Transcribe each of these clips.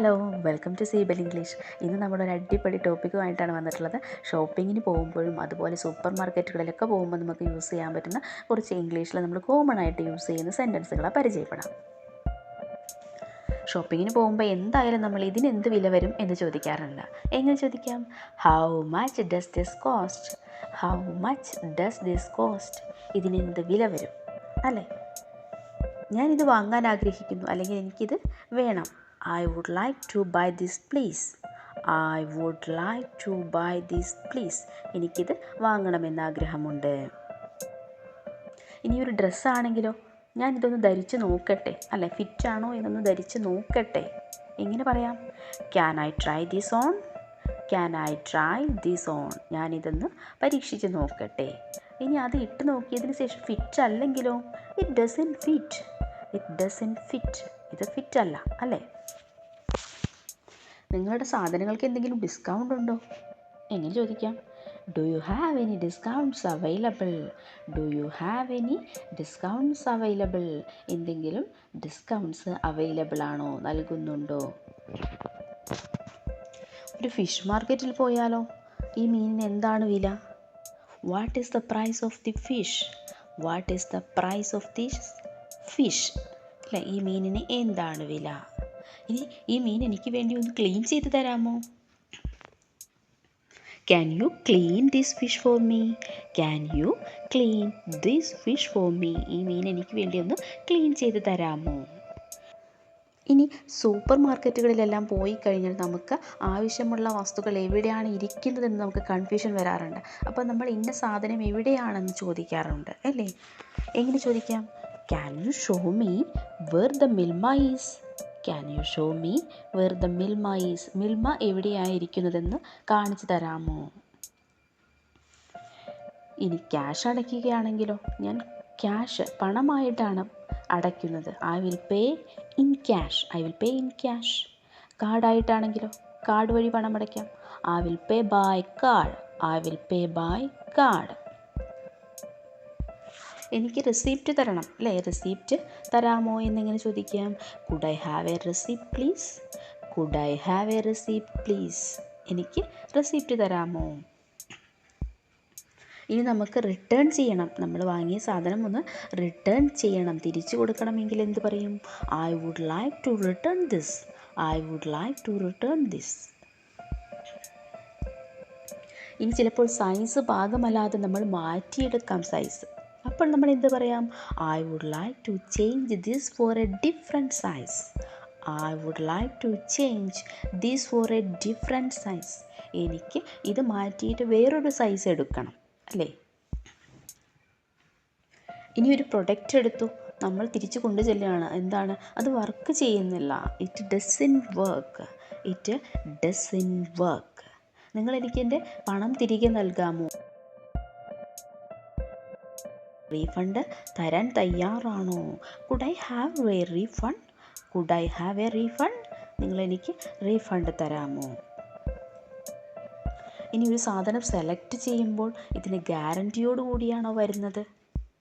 Hello, welcome to സീബൽ English. ഇന്ന് നമ്മളൊരു അടിപൊളി ടോപ്പിക്കുമായിട്ടാണ് വന്നിട്ടുള്ളത്. ഷോപ്പിങ്ങിന് പോകുമ്പോഴും അതുപോലെ സൂപ്പർ മാർക്കറ്റുകളിലൊക്കെ പോകുമ്പോൾ നമുക്ക് യൂസ് ചെയ്യാൻ പറ്റുന്ന കുറച്ച് ഇംഗ്ലീഷിൽ നമ്മൾ കോമൺ ആയിട്ട് യൂസ് ചെയ്യുന്ന സെൻറ്റൻസുകളെ പരിചയപ്പെടാം. ഷോപ്പിങ്ങിന് പോകുമ്പോൾ എന്തായാലും നമ്മൾ ഇതിനെന്ത് വില വരും എന്ന് ചോദിക്കാറുണ്ട്. എങ്ങനെ ചോദിക്കാം? How much does this cost? How much does this cost? ഇതിനെന്ത് വില വരും അല്ലേ? ഞാനിത് വാങ്ങാൻ ആഗ്രഹിക്കുന്നു, അല്ലെങ്കിൽ എനിക്കിത് വേണം. I would like to buy this please. I would like to buy this please. എനിക്കിത് വാങ്ങണമെന്ന് ആഗ്രഹമുണ്ട്. ഇനി ഒരു ഡ്രസ്സാണെങ്കിലോ, ഞാനിതൊന്ന് ധരിച്ച് നോക്കട്ടെ, അല്ലെ, ഫിറ്റാണോ എന്നൊന്ന് ധരിച്ച് നോക്കട്ടെ. എങ്ങനെ പറയാം? Can I try this on? Can I try this on? ഞാനിതൊന്ന് പരീക്ഷിച്ച് നോക്കട്ടെ. ഇനി അത് ഇട്ട് നോക്കിയതിന് ശേഷം ഫിറ്റ് അല്ലെങ്കിലോ? It doesn't fit. It doesn't fit. ഇത് ഫിറ്റ് അല്ല, അല്ലേ? നിങ്ങളുടെ സാധനങ്ങൾക്ക് എന്തെങ്കിലും ഡിസ്കൗണ്ട് ഉണ്ടോ? എങ്ങനെ ചോദിക്കാം? Do you have any discounts available? Do you have any discounts available? എന്തെങ്കിലും ഡിസ്കൗണ്ട്സ് അവൈലബിൾ ആണോ, നൽകുന്നുണ്ടോ? ഒരു ഫിഷ് മാർക്കറ്റിൽ പോയാലോ? ഈ മീനിന് എന്താണ് വില? What is the price of the fish? What is the price of this fish? അല്ലേ, ഈ മീനിന് എന്താണ് വില? ഇനി ഈ മീൻ എനിക്ക് വേണ്ടി ഒന്ന് ക്ലീൻ ചെയ്ത് തരാമോ? Can you clean this fish for me? Can you clean this fish for me? ഈ മീൻ എനിക്ക് വേണ്ടി ഒന്ന് ക്ലീൻ ചെയ്ത് തരാമോ? ഇനി സൂപ്പർ മാർക്കറ്റുകളിലെല്ലാം പോയി കഴിഞ്ഞാൽ നമുക്ക് ആവശ്യമുള്ള വസ്തുക്കൾ എവിടെയാണ് ഇരിക്കുന്നതെന്ന് നമുക്ക് കൺഫ്യൂഷൻ വരാറുണ്ട്. അപ്പോൾ നമ്മൾ ഇന്ന സാധനം എവിടെയാണെന്ന് ചോദിക്കാറുണ്ട്, അല്ലേ? എങ്ങനെ ചോദിക്കാം? Can you show me where the Milma is? Can you show me where the Milma is? Milma എവിടെയായിരിക്കുന്നതെന്ന് കാണിച്ചു തരാമോ? ഇനി ക്യാഷ് അടയ്ക്കുകയാണെങ്കിലോ? ഞാൻ ക്യാഷ് പണമായിട്ടാണ് അടയ്ക്കുന്നത്. I will pay in cash. I will pay in cash. കാർഡായിട്ടാണെങ്കിലോ? കാർഡ് വഴി പണം അടയ്ക്കാം. I will pay by card. I will pay by card. എനിക്ക് റെസിപ്റ്റ് തരണം, അല്ലേ? റെസിപ്റ്റ് തരാമോ എന്നിങ്ങനെ ചോദിക്കാം? Could I have a receipt please? Could I have a receipt please? എനിക്ക് റെസിപ്റ്റ് തരാമോ? ഇനി നമുക്ക് റിട്ടേൺ ചെയ്യണം. നമ്മൾ വാങ്ങിയ സാധനം ഒന്ന് റിട്ടേൺ ചെയ്യണം, തിരിച്ചു കൊടുക്കണമെങ്കിൽ എന്ത് പറയും? I would like to return this. I would like to return this. ഇനി ചിലപ്പോൾ സൈസ് പാകമല്ലാതെ നമ്മൾ മാറ്റിയെടുക്കാം സൈസ്. അപ്പോൾ നമ്മൾ എന്ത് പറയാം? I would like to change this for a different size. I would like to change this for a different size. എനിക്ക് ഇത് മാറ്റിയിട്ട് വേറൊരു സൈസ് എടുക്കണം, അല്ലേ? ഇനി ഒരു പ്രൊഡക്റ്റ് എടുത്തു, നമ്മൾ തിരിച്ചു കൊണ്ടു ചെല്ലുകയാണ്. എന്താണ്? അത് വർക്ക് ചെയ്യുന്നില്ല. It doesn't work. It doesn't work. നിങ്ങൾ എനിക്ക് എൻ്റെ പണം തിരികെ നൽകാമോ? റീഫണ്ട് തരാൻ തയ്യാറാണോ? Could I have A refund? Could I have A refund? നിങ്ങളെനിക്ക് റീഫണ്ട് തരാമോ? ഇനി ഒരു സാധനം സെലക്ട് ചെയ്യുമ്പോൾ ഇതിന് ഗ്യാരൻറ്റിയോട് കൂടിയാണോ വരുന്നത്?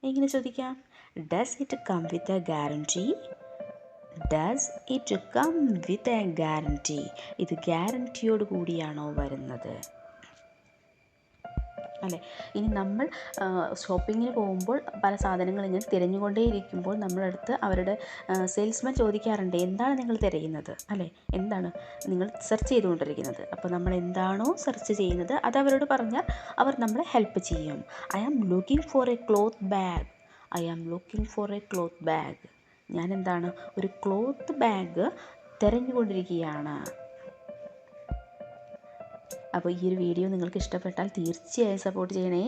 എങ്ങനെ ചോദിക്കാം? Does it come with a guarantee? Does it come with a guarantee? ഇത് ഗ്യാരൻറ്റിയോട് കൂടിയാണോ വരുന്നത്, അല്ലേ? ഇനി നമ്മൾ ഷോപ്പിങ്ങിന് പോകുമ്പോൾ പല സാധനങ്ങൾ ഇങ്ങനെ തിരഞ്ഞുകൊണ്ടേയിരിക്കുമ്പോൾ നമ്മളടുത്ത് അവരുടെ സെയിൽസ്മാൻ ചോദിക്കാറുണ്ട്, എന്താണ് നിങ്ങൾ തിരയുന്നത്, അല്ലേ? എന്താണ് നിങ്ങൾ സെർച്ച് ചെയ്തുകൊണ്ടിരിക്കുന്നത്? അപ്പോൾ നമ്മൾ എന്താണോ സെർച്ച് ചെയ്യുന്നത് അത് അവരോട് പറഞ്ഞാൽ അവർ നമ്മളെ ഹെൽപ്പ് ചെയ്യും. I am looking for a cloth bag. I am looking for a cloth bag. ഞാൻ എന്താണ്? ഒരു ക്ലോത്ത് ബാഗ് തിരഞ്ഞുകൊണ്ടിരിക്കുകയാണ്. അപ്പോൾ ഈ ഒരു വീഡിയോ നിങ്ങൾക്ക് ഇഷ്ടപ്പെട്ടാൽ തീർച്ചയായും സപ്പോർട്ട് ചെയ്യണേ.